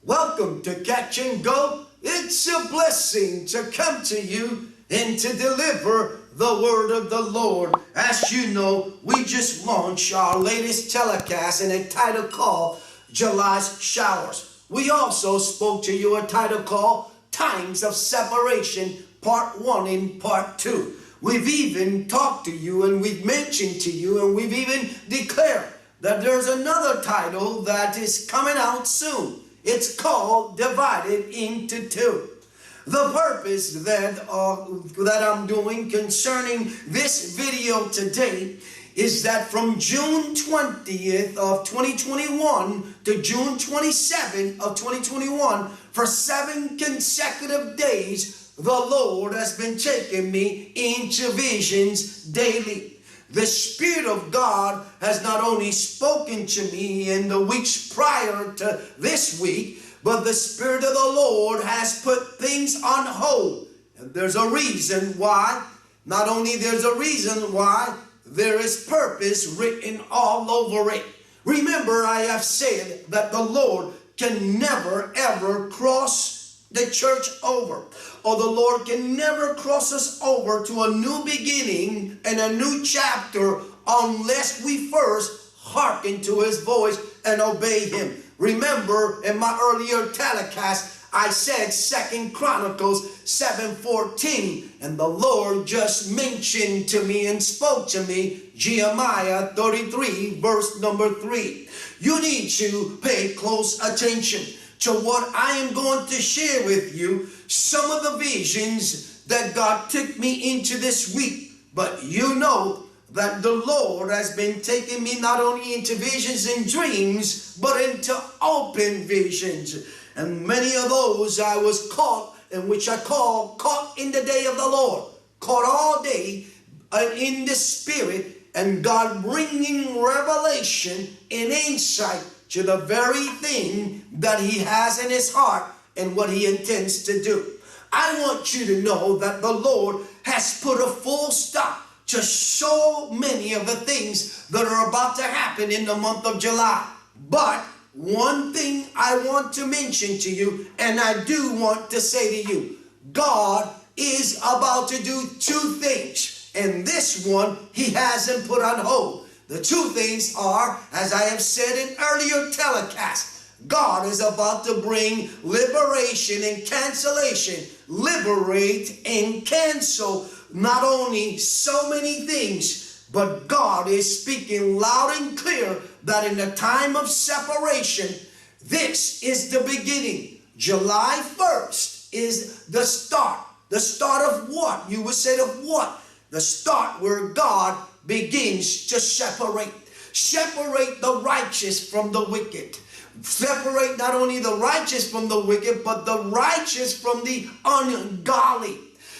Welcome to Catch and Go. It's a blessing to come to you and to deliver the word of the Lord. As you know, we just launched our latest telecast in a title called July's Showers. We also spoke to you a title called Times of Separation, Part 1 and Part 2. We've even talked to you and we've mentioned to you and we've even declared that there's another title that is coming out soon. It's called Divided into Two. The purpose that I'm doing concerning this video today is that from June 20th of 2021 to June 27th of 2021, for 7 consecutive days, the Lord has been taking me into visions daily. The Spirit of God has not only spoken to me in the weeks prior to this week, but the Spirit of the Lord has put things on hold. And there's a reason why. Not only there's a reason why, there is purpose written all over it. Remember, I have said that the Lord can never ever cross the church over, or the Lord can never cross us over to a new beginning and a new chapter unless we first hearken to His voice and obey Him. Remember, in my earlier telecast, I said 2 Chronicles 7:14, and the Lord just mentioned to me and spoke to me Jeremiah 33 verse number 3. You need to pay close attention to what I am going to share with you, some of the visions that God took me into this week. But you know that the Lord has been taking me not only into visions and dreams, but into open visions. And many of those I was caught, in which I call caught in the day of the Lord. Caught all day in the Spirit, and God bringing revelation and insight to the very thing that He has in His heart and what He intends to do. I want you to know that the Lord has put a full stop to so many of the things that are about to happen in the month of July. But one thing I want to mention to you, and I do want to say to you, God is about to do 2 things, and this one He hasn't put on hold. The 2 things are, as I have said in earlier telecasts, God is about to bring liberation and cancellation. Liberate and cancel not only so many things, but God is speaking loud and clear that in the time of separation, this is the beginning. July 1st is the start. The start of what? You would say of what? The start where God begins to separate. Separate the righteous from the wicked. Separate not only the righteous from the wicked, but the righteous from the ungodly.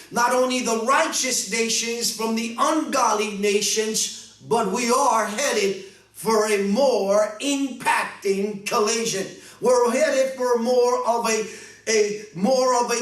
Not only the righteous nations from the ungodly nations, but we are headed for a more impacting collision. We're headed for more of a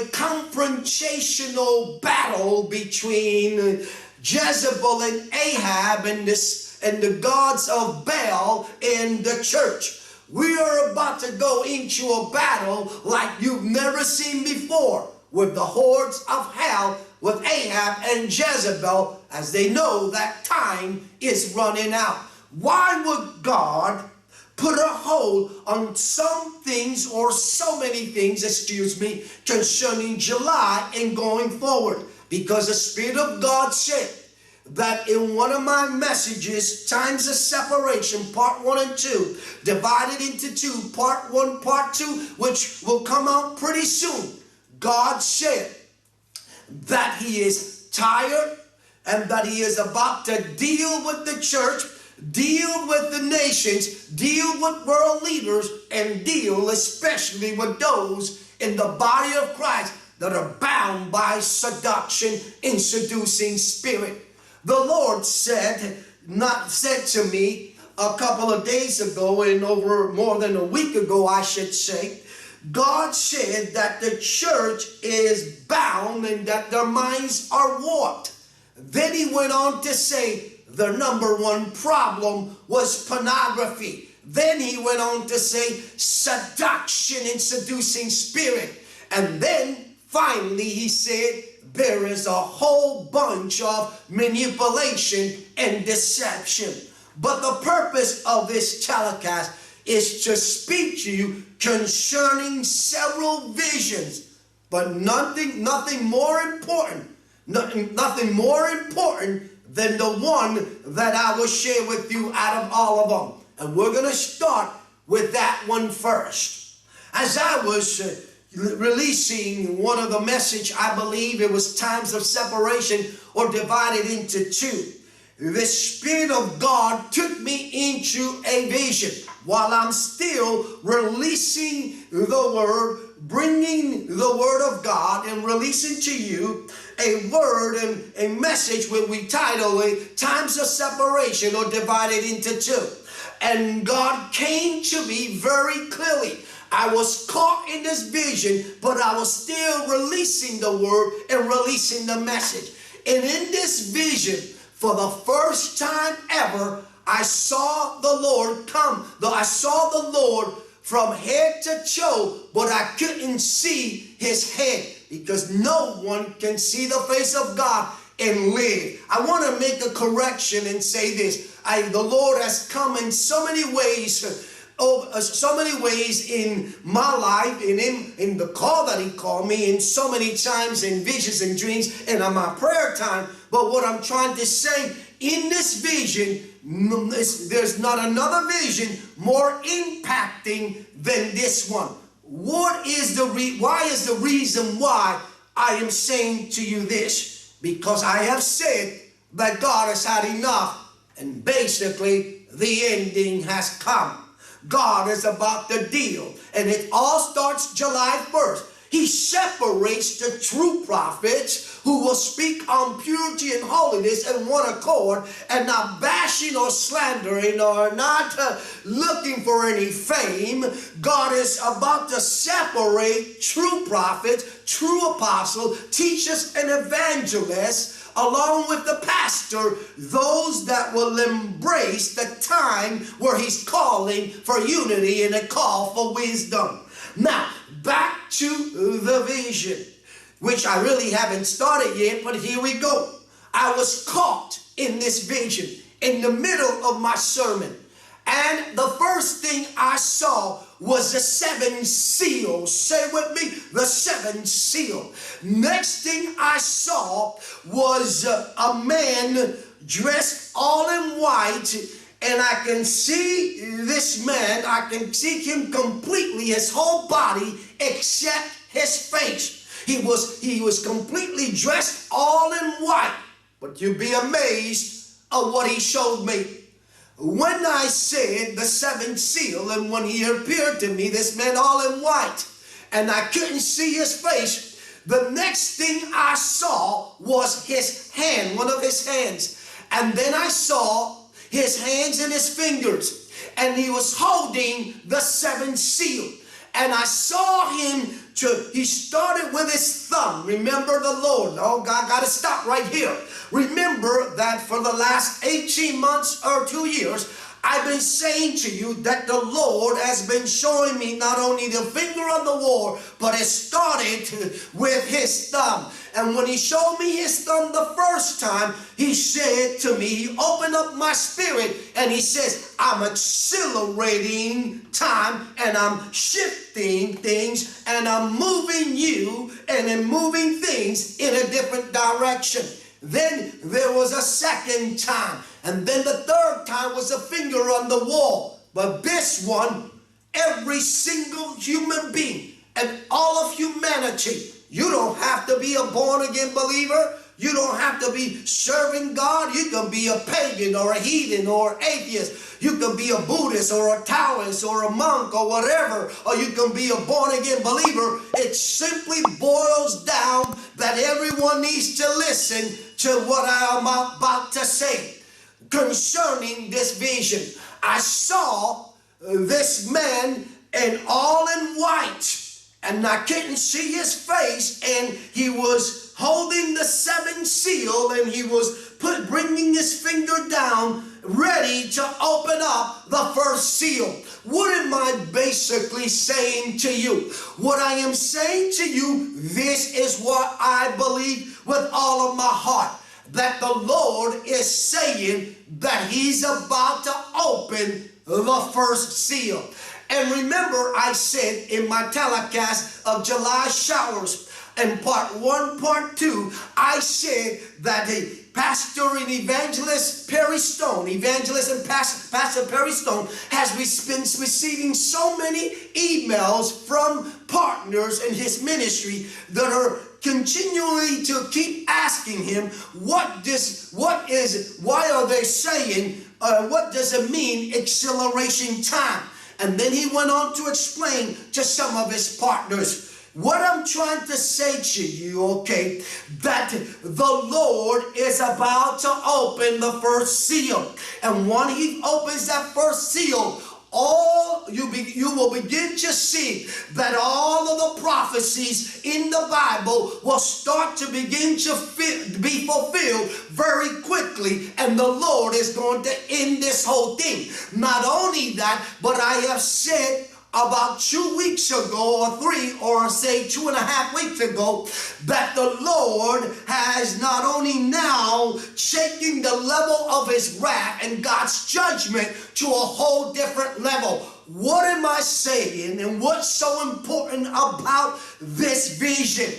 confrontational battle between Jezebel and Ahab and the gods of Baal in the church. We are about to go into a battle like you've never seen before with the hordes of hell, with Ahab and Jezebel, as they know that time is running out. Why would God put a hold on some things, or so many things, concerning July and going forward? Because the Spirit of God said that in one of my messages, Times of Separation, Part 1 and 2, divided into 2, Part 1, Part 2, which will come out pretty soon. God said that He is tired and that He is about to deal with the church, deal with the nations, deal with world leaders, and deal especially with those in the body of Christ that are bound by seduction and seducing spirit. The Lord said to me a couple of days ago, and over more than a week ago, I should say, God said that the church is bound and that their minds are warped. Then He went on to say the number 1 problem was pornography. Then he went on to say seduction and seducing spirit. And then finally he said there is a whole bunch of manipulation and deception. But the purpose of this telecast is to speak to you concerning several visions, but nothing more important than the one that I will share with you out of all of them. And we're going to start with that one first. As I was releasing one of the message, I believe it was times of separation or divided into two. The Spirit of God took me into a vision while I'm still releasing the word, bringing the word of God and releasing to you a word and a message where we title it Times of Separation or Divided into Two. And God came to me very clearly. I was caught in this vision, but I was still releasing the word and releasing the message. And in this vision, for the first time ever, I saw the Lord come. I saw the Lord from head to toe, but I couldn't see his head because no one can see the face of God and live. I want to make a correction and say this. The Lord has come in so many ways in my life and in the call that he called me in so many times in visions and dreams and on my prayer time. But what I'm trying to say, in this vision, there's not another vision more impacting than this one. Why is the reason why I am saying to you this? Because I have said that God has had enough, and basically the ending has come. God is about to deal, and it all starts July 1st. He separates the true prophets who will speak on purity and holiness and one accord and not bashing or slandering or not looking for any fame. God is about to separate true prophets, true apostles, teachers, and evangelists, along with the pastor, those that will embrace the time where he's calling for unity and a call for wisdom. Now, back to the vision, which I really haven't started yet, but here we go. I was caught in this vision in the middle of my sermon. And the first thing I saw was the seven seals. Say with me, the seven seal. Next thing I saw was a man dressed all in white. And I can see this man, I can see him completely, his whole body, except his face. He was completely dressed all in white. But you'd be amazed at what he showed me. When I said the seventh seal, and when he appeared to me, this man all in white, and I couldn't see his face, the next thing I saw was his hand, one of his hands. And then I saw his hands and his fingers, and he was holding the seventh seal. And I saw him, he started with his thumb. Remember the Lord. Oh, God, got to stop right here. Remember that for the last 18 months or 2 years, I've been saying to you that the Lord has been showing me not only the finger on the wall, but it started with his thumb. And when he showed me his thumb the first time, he said to me, he opened up my spirit and he says, I'm accelerating time and I'm shifting things and I'm moving you and I'm moving things in a different direction. Then there was a second time. And then the third time was a finger on the wall. But this one, every single human being and all of humanity, you don't have to be a born-again believer. You don't have to be serving God. You can be a pagan or a heathen or atheist. You can be a Buddhist or a Taoist or a monk or whatever. Or you can be a born-again believer. It simply boils down that everyone needs to listen to what I am about to say. Concerning this vision, I saw this man and all in white, and I couldn't see his face, and he was holding the seventh seal, and he was bringing his finger down ready to open up the first seal. What am I basically saying to you? What I am saying to you, this is what I believe with all of my heart, that the Lord is saying that He's about to open the first seal. And remember, I said in my telecast of July showers, in part 1, part 2, I said that the pastor and evangelist Perry Stone, evangelist and Pastor Perry Stone, has been receiving so many emails from partners in his ministry that are continually to keep asking him, why are they saying, what does it mean, acceleration time? And then he went on to explain to some of his partners. What I'm trying to say to you, okay, that the Lord is about to open the first seal. And when He opens that first seal, you will begin to see that all of the prophecies in the Bible will start to begin to be fulfilled very quickly, and the Lord is going to end this whole thing. Not only that, but I have said about 2 weeks ago, or 3, or say 2.5 weeks ago, that the Lord has not only now shaking the level of His wrath and God's judgment to a whole different level. What am I saying, and what's so important about this vision?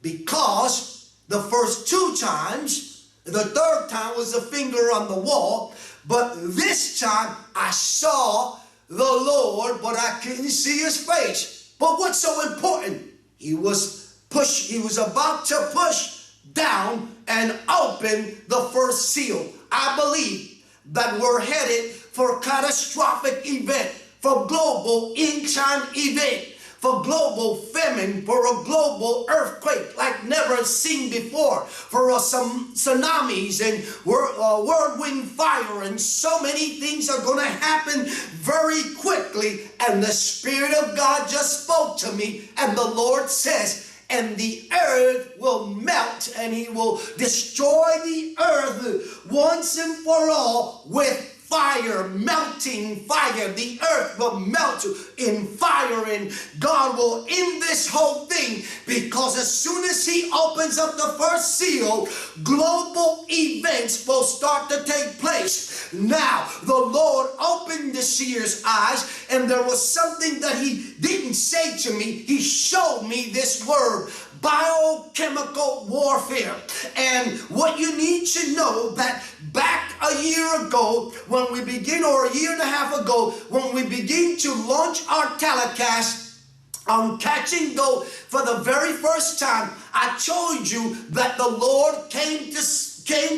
Because the first 2 times, the third time was a finger on the wall, but this time I saw the Lord, but I couldn't see His face. But what's so important? He was about to push down and open the first seal. I believe that we're headed for a catastrophic event, for global end-time event, for global famine, for a global earthquake like never seen before, for some tsunamis and whirlwind fire, and so many things are going to happen very quickly. And the Spirit of God just spoke to me, and the Lord says, and the earth will melt, and He will destroy the earth once and for all with fire, melting fire. The earth will melt in fire, and God will end this whole thing, because as soon as He opens up the first seal, global events will start to take place. Now, the Lord opened the seer's eyes, and there was something that He didn't say to me. He showed me this word: biochemical warfare. And what you need to know, that back a year ago, when we begin, or a year and a half ago, when we begin to launch our telecast on Catch and Go for the very first time, I told you that the Lord came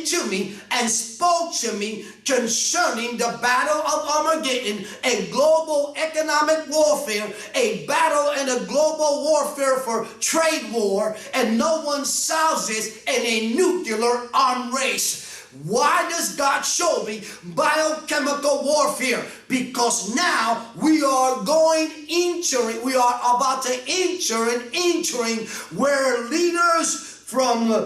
to me and spoke to me concerning the battle of Armageddon, a global economic warfare, a battle and a global warfare for trade war, and no one solves this in a nuclear armed race. Why does God show me biochemical warfare? Because now we are about to enter and entering where leaders from the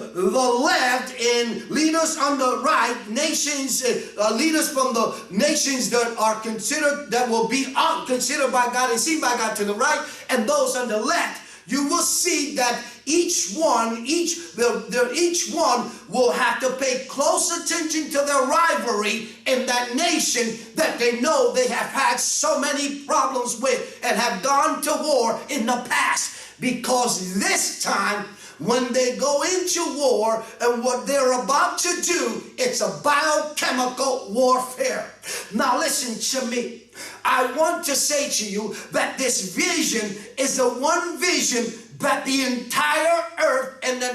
left and leaders on the right, leaders from the nations that are considered, that will be considered by God and seen by God to the right, and those on the left, you will see that each one will have to pay close attention to their rivalry in that nation that they know they have had so many problems with and have gone to war in the past. Because this time, when they go into war, and what they're about to do, it's a biochemical warfare. Now listen to me. I want to say to you that this vision is the one vision that the entire earth and the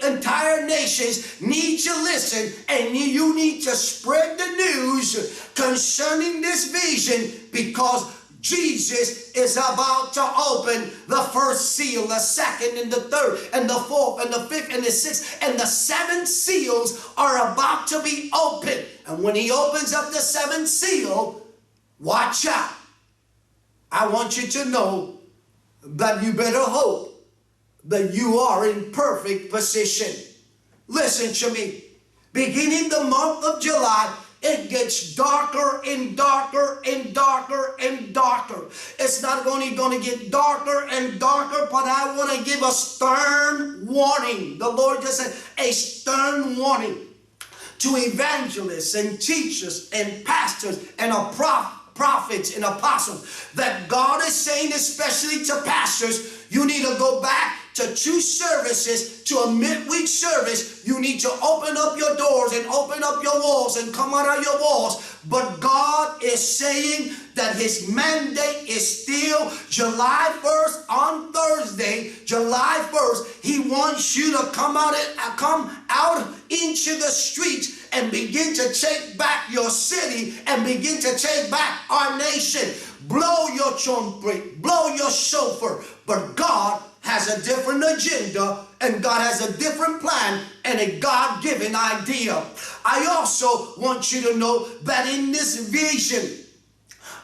entire nations need to listen, and you need to spread the news concerning this vision, because Jesus is about to open the first seal, the second and the third and the fourth and the fifth and the sixth, and the 7 seals are about to be opened. And when He opens up the 7th seal, watch out. I want you to know that you better hope that you are in perfect position. Listen to me. Beginning the month of July, it gets darker and darker and darker and darker. It's not only going to get darker and darker, but I want to give a stern warning. The Lord just said a stern warning to evangelists and teachers and pastors and prophets and apostles, that God is saying, especially to pastors, you need to go back to 2 services, to a midweek service. You need to open up your doors and open up your walls and come out of your walls. But God is saying that his mandate is still July 1st on Thursday, July 1st. He wants you to come out into the streets and begin to take back your city and begin to take back our nation. Blow your trumpet, blow your shofar. But God has a different agenda, and God has a different plan and a God-given idea. I also want you to know that in this vision,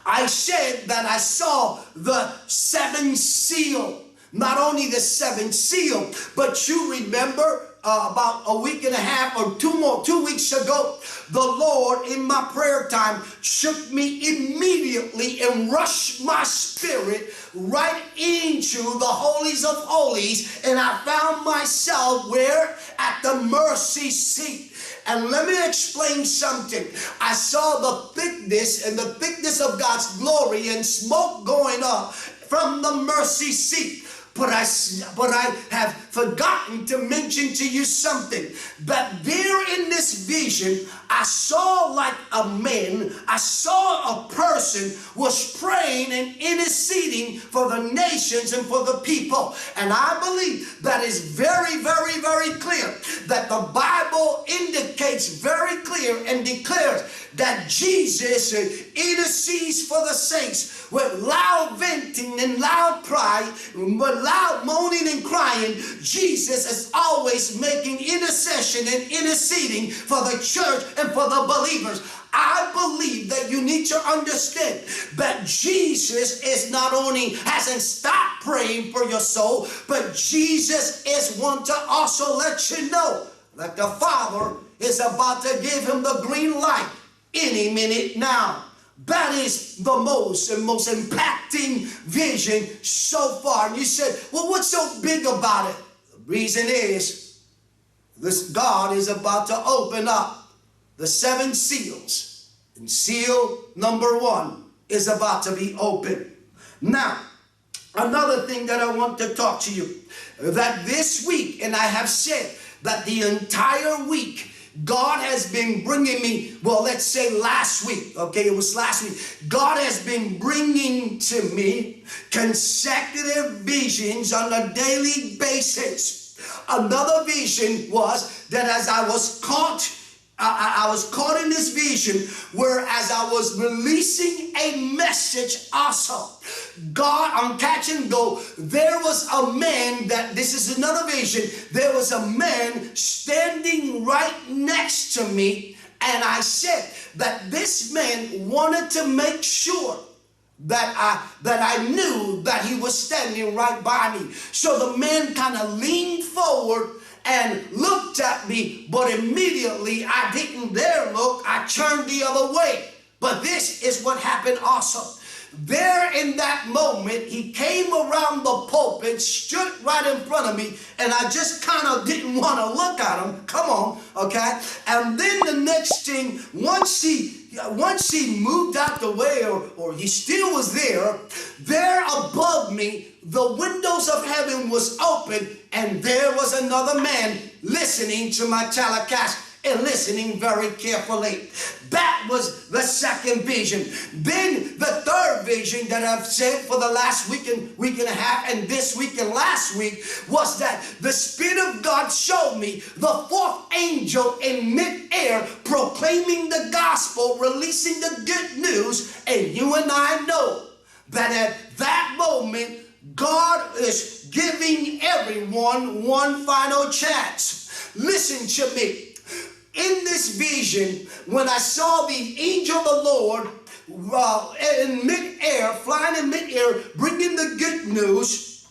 I said that I saw the 7th seal. Not only the 7th seal, but you remember about a week and a half or 2 weeks ago, the Lord in my prayer time shook me immediately and rushed my spirit right into the holies of holies, and I found myself where? At the mercy seat. And let me explain something. I saw the thickness of God's glory and smoke going up from the mercy seat. But I have forgotten to mention to you something. That there in this vision, I saw like a man, I saw a person was praying and interceding for the nations and for the people. And I believe that is very, very, very clear. That the Bible indicates very clear and declares that Jesus intercedes for the saints with loud venting and loud cry, with loud moaning and crying. Jesus is always making intercession and interceding for the church and for the believers. I believe that you need to understand that Jesus is not only hasn't stopped praying for your soul, but Jesus is one to also let you know that the Father is about to give him the green light any minute now. That is the most impacting vision so far. And you said, well, what's so big about it? The reason is this: God is about to open up the 7 seals. And seal number 1 is about to be open. Now, another thing that I want to talk to you, that this week, and I have said that the entire week, God has been bringing me, well, let's say last week, okay, it was last week. God has been bringing to me consecutive visions on a daily basis. Another vision was that as I was caught in this vision, whereas I was releasing a message also. God, on catch and go, there was a man this is another vision, there was a man standing right next to me, and I said that this man wanted to make sure that I knew that he was standing right by me. So the man kind of leaned forward and looked at me, but immediately I didn't dare look. I turned the other way. But this is what happened also. There in that moment, he came around the pulpit, stood right in front of me, and I just kind of didn't want to look at him. Come on, okay? And then the next thing, once he moved out the way, or he still was there above me, the windows of heaven was open, and there was another man listening to my telecast and listening very carefully. That was the second vision. Then the third vision that I've said for the last week and a half, and this week and last week, was that the Spirit of God showed me the 4th angel in midair proclaiming the gospel, releasing the good news. And you and I know that at that moment, God is giving everyone one final chance. Listen to me. In this vision, when I saw the angel of the Lord in midair, flying in midair, bringing the good news,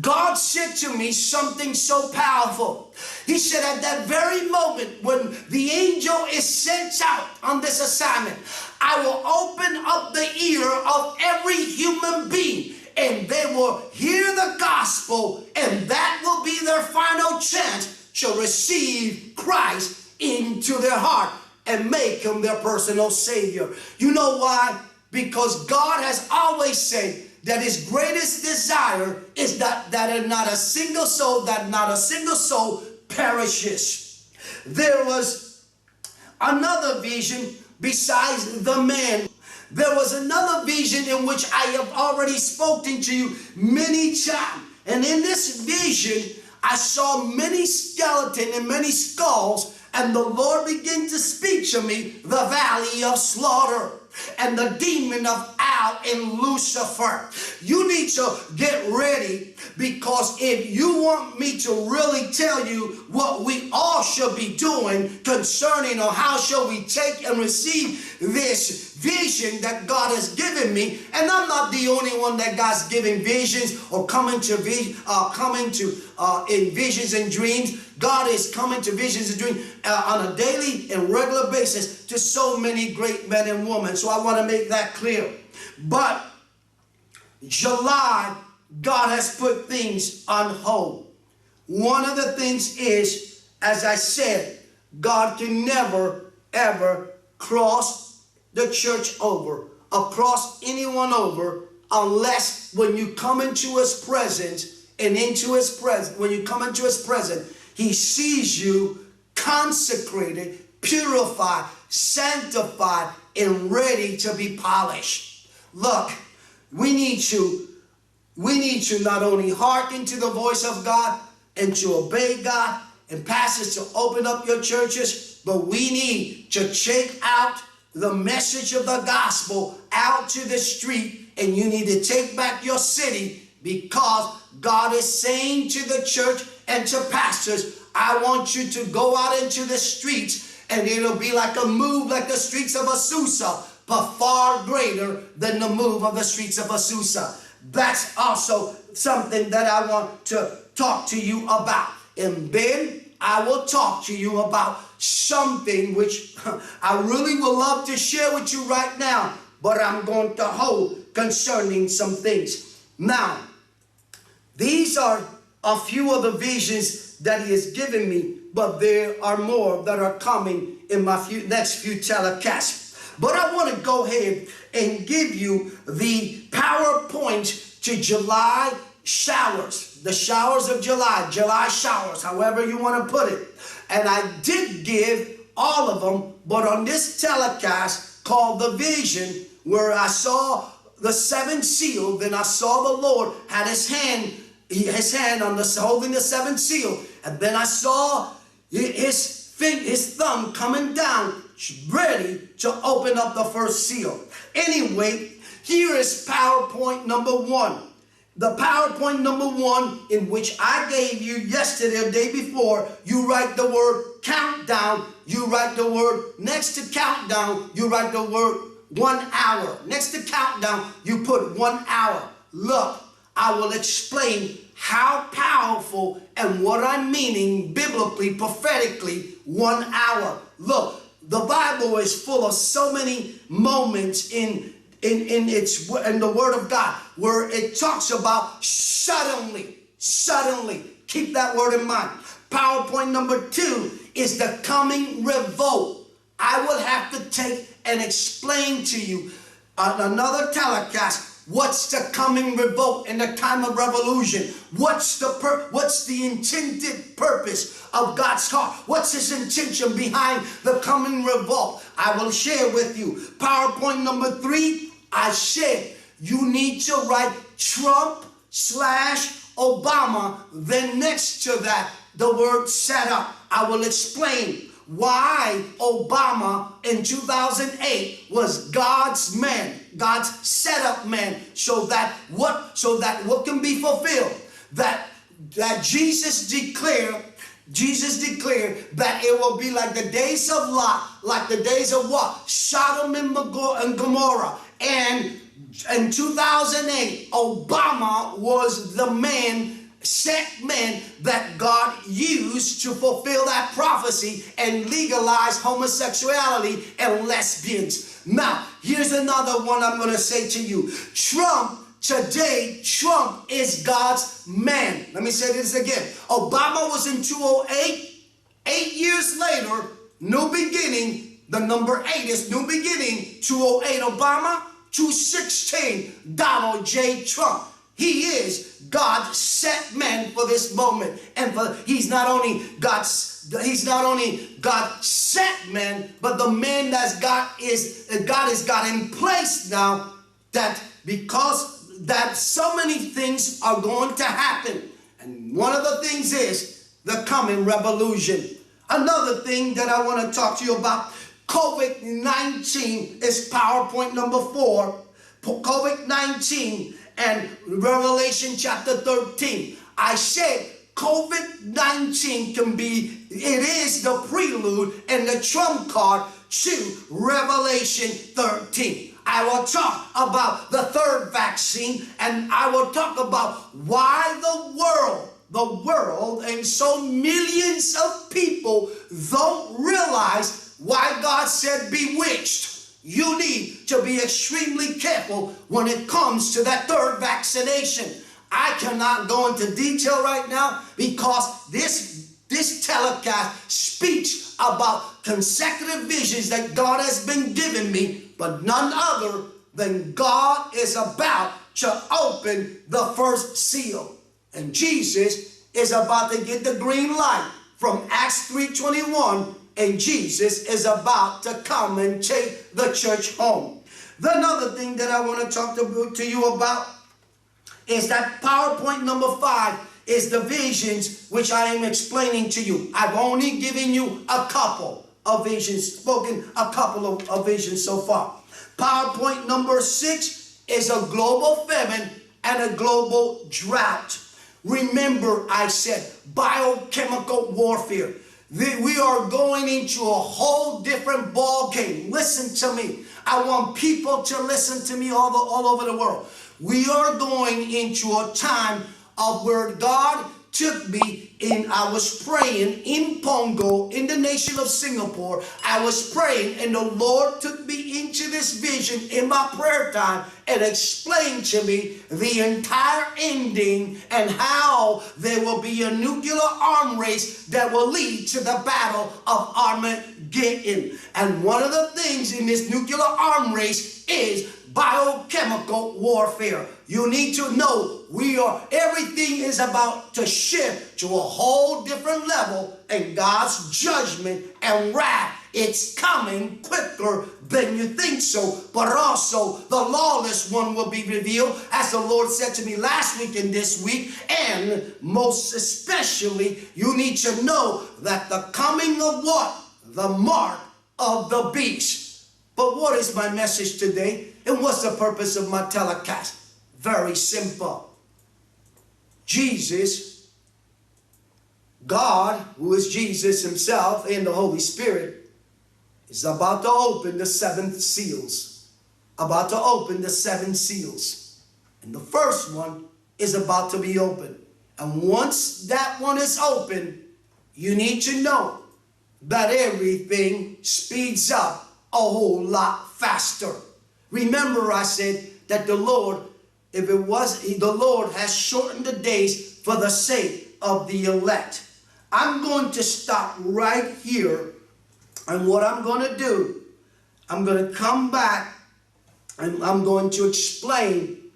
God said to me something so powerful. He said, at that very moment when the angel is sent out on this assignment, I will open up the ear of every human being, and they will hear the gospel, and that will be their final chance to receive Christ into their heart and make him their personal Savior. You know why? Because God has always said that his greatest desire is that not a single soul perishes. There was another vision besides the man. There was another vision in which I have already spoken to you many times. And in this vision, I saw many skeletons and many skulls, and the Lord began to speak to me, the valley of slaughter, and the demon of Al and Lucifer. You need to get ready, because if you want me to really tell you what we all should be doing concerning, or how shall we take and receive this vision that God has given me, and I'm not the only one that God's giving visions or coming to in visions and dreams. God is coming to visions and dreams on a daily and regular basis to so many great men and women. So I want to make that clear. But July, God has put things on hold. One of the things is, as I said, God can never, ever cross the church over, or cross anyone over, unless when you come into his presence, and when you come into his presence, he sees you consecrated, purified, sanctified, and ready to be polished. Look, we need to not only hearken to the voice of God and to obey God, and pastors to open up your churches, but we need to check out the message of the gospel out to the street, and you need to take back your city, because God is saying to the church and to pastors, I want you to go out into the streets, and it'll be like a move like the streets of Azusa, but far greater than the move of the streets of Azusa. That's also something that I want to talk to you about. And then I will talk to you about something which I really would love to share with you right now, but I'm going to hold concerning some things. Now, these are a few of the visions that he has given me, but there are more that are coming in my next few telecasts. But I want to go ahead and give you the PowerPoint to July showers, the showers of July showers, however you want to put it. And I did give all of them, but on this telecast called The Vision, where I saw the seventh seal, then I saw the Lord had his hand on holding the seventh seal, and then I saw his thumb coming down, ready to open up the first seal. Anyway, here is PowerPoint number one. The PowerPoint number one, in which I gave you yesterday or day before, you write the word countdown, you write the word next to countdown, you write the word 1 hour. Next to countdown, you put 1 hour. Look, I will explain how powerful and what I'm meaning biblically, prophetically, 1 hour. Look, the Bible is full of so many moments in the Word of God where it talks about suddenly. Keep that word in mind. PowerPoint number two is the coming revolt. I will have to take and explain to you on another telecast what's the coming revolt in the time of revolution. What's the intended purpose of God's heart? What's his intention behind the coming revolt? I will share with you. PowerPoint number three, I said you need to write Trump / Obama, then next to that the word set up. I will explain why Obama in 2008 was God's man, God's set up man, so that what can be fulfilled, that Jesus declared that it will be like the days of Lot, like the days of what? Sodom and Gomorrah. And In 2008, Obama was the set man that God used to fulfill that prophecy and legalize homosexuality and lesbians. Now, here's another one I'm going to say to you. Today, Trump is God's man. Let me say this again. Obama was in 2008. 8 years later, new beginning. The number 8 is new beginning. 2008 Obama. 2016 Donald J. Trump. He is God's set man for this moment. And he's not only God's set man, but the man God has got in place now, that because that so many things are going to happen. And one of the things is the coming revolution. Another thing that I want to talk to you about, COVID-19 is PowerPoint number 4. COVID-19 and Revelation chapter 13. I said COVID-19 it is the prelude and the trump card to Revelation 13. I will talk about the third vaccine, and I will talk about why the world and so millions of people don't realize why God said bewitched. You need to be extremely careful when it comes to that third vaccination. I cannot go into detail right now because this telecast speaks about consecutive visions that God has been giving me, but none other than God is about to open the first seal. And Jesus is about to get the green light from Acts 3:21. And Jesus is about to come and take the church home. Another thing that I want to talk to you about is that PowerPoint number 5 is the visions which I am explaining to you. I've only given you a couple of visions, spoken a couple of visions so far. PowerPoint number 6 is a global famine and a global drought. Remember, I said biochemical warfare. We are going into a whole different ball game. Listen to me. I want people to listen to me all over the world. We are going into a time of where God took me in. I was praying in Pongo, in the nation of Singapore. I was praying, and the Lord took me into this vision in my prayer time and explained to me the entire ending and how there will be a nuclear arm race that will lead to the battle of Armageddon. And one of the things in this nuclear arm race is biochemical warfare. You need to know everything is about to shift to a whole different level, and God's judgment and wrath, it's coming quicker than you think so. But also the lawless one will be revealed, as the Lord said to me last week and this week. And most especially, you need to know that the coming of what? The mark of the beast. But what is my message today? And what's the purpose of my telecast? Very simple. Jesus, God, who is Jesus himself and the Holy Spirit, is about to open the 7 seals. About to open the 7 seals. And the first one is about to be opened. And once that one is open, you need to know that everything speeds up a whole lot faster. Remember, I said that the Lord has shortened the days for the sake of the elect. I'm going to stop right here, and what I'm going to do, I'm going to come back and I'm going to explain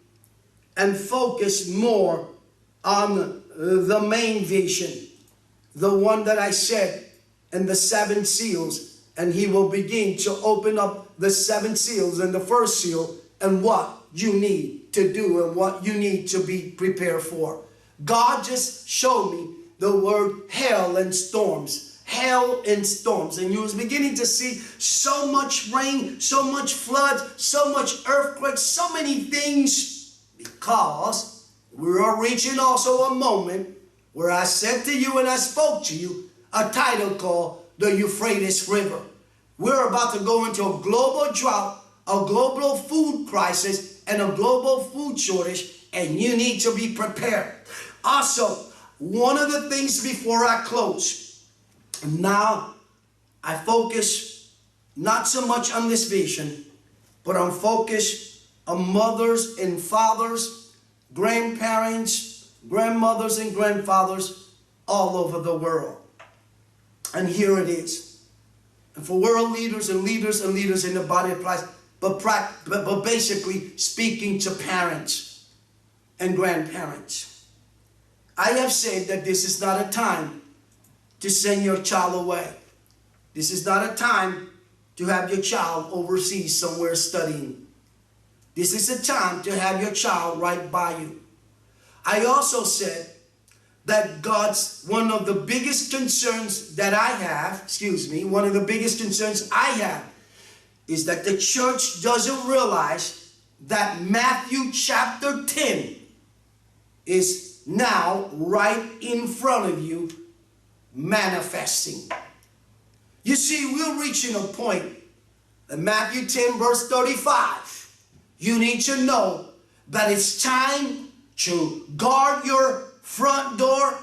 and focus more on the main vision, the one that I said, and the 7 seals, and he will begin to open up the 7 seals and the first seal and what you need to do and what you need to be prepared for. God just showed me the word hell and storms. Hell and storms. And you was beginning to see so much rain, so much flood, so much earthquakes, so many things, because we are reaching also a moment where I said to you and I spoke to you a title called the Euphrates River. We're about to go into a global drought, a global food crisis, and a global food shortage, and you need to be prepared. Also, one of the things before I close, now I focus not so much on this vision, but I'm focused on mothers and fathers, grandparents, grandmothers and grandfathers all over the world. And here it is. And for world leaders and leaders and leaders in the body of Christ, but basically speaking to parents and grandparents. I have said that this is not a time to send your child away. This is not a time to have your child overseas somewhere studying. This is a time to have your child right by you. I also said that one of the biggest concerns that I have, one of the biggest concerns I have is that the church doesn't realize that Matthew chapter 10 is now right in front of you manifesting. You see, we're reaching a point in Matthew 10 verse 35. You need to know that it's time to guard your front door,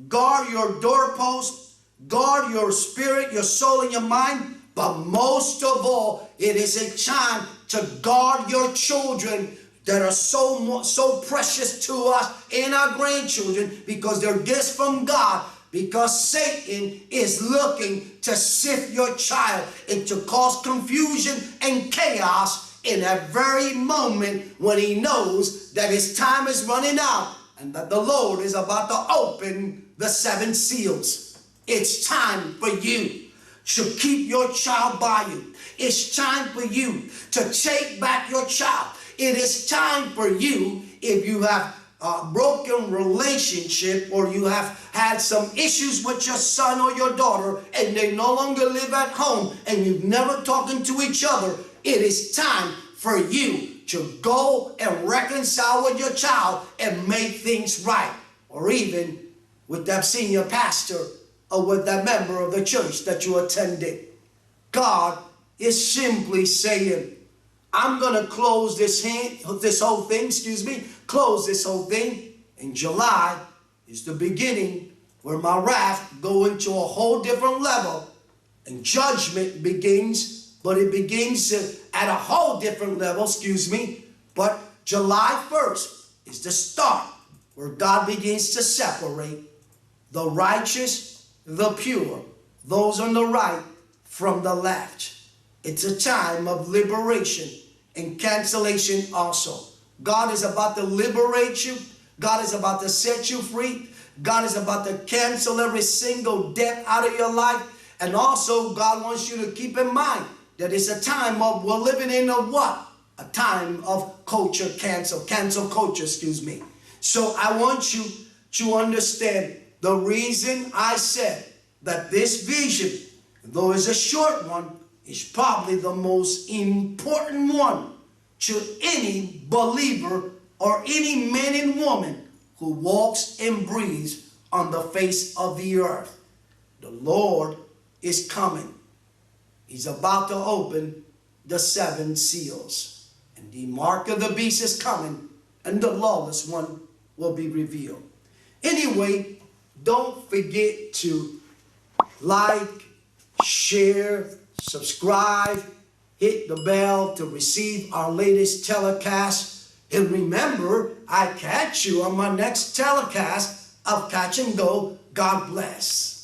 guard your doorpost, guard your spirit, your soul, and your mind. But most of all, it is a time to guard your children that are so precious to us and our grandchildren, because they're gifts from God. Because Satan is looking to sift your child and to cause confusion and chaos in that very moment when he knows that his time is running out and that the Lord is about to open the 7 seals. It's time for you to keep your child by you. It's time for you to take back your child. It is time for you, if you have a broken relationship or you have had some issues with your son or your daughter and they no longer live at home and you've never talking to each other, it is time for you to go and reconcile with your child and make things right. Or even with that senior pastor or with that member of the church that you attended. God is simply saying, I'm going to close this whole thing. In July is the beginning where my wrath go into a whole different level and judgment begins, but it begins at a whole different level, But July 1st is the start where God begins to separate the righteous, the pure, those on the right from the left. It's a time of liberation and cancellation also. God is about to liberate you. God is about to set you free. God is about to cancel every single debt out of your life. And also God wants you to keep in mind that it's a time of, we're living in a what? A time of cancel culture, So I want you to understand the reason I said that this vision, though it's a short one, is probably the most important one to any believer or any man and woman who walks and breathes on the face of the earth. The Lord is coming. He's about to open the 7 seals. And the mark of the beast is coming, and the lawless one will be revealed. Anyway, don't forget to like, share, subscribe, hit the bell to receive our latest telecast. And remember, I catch you on my next telecast of Catch and Go. God bless.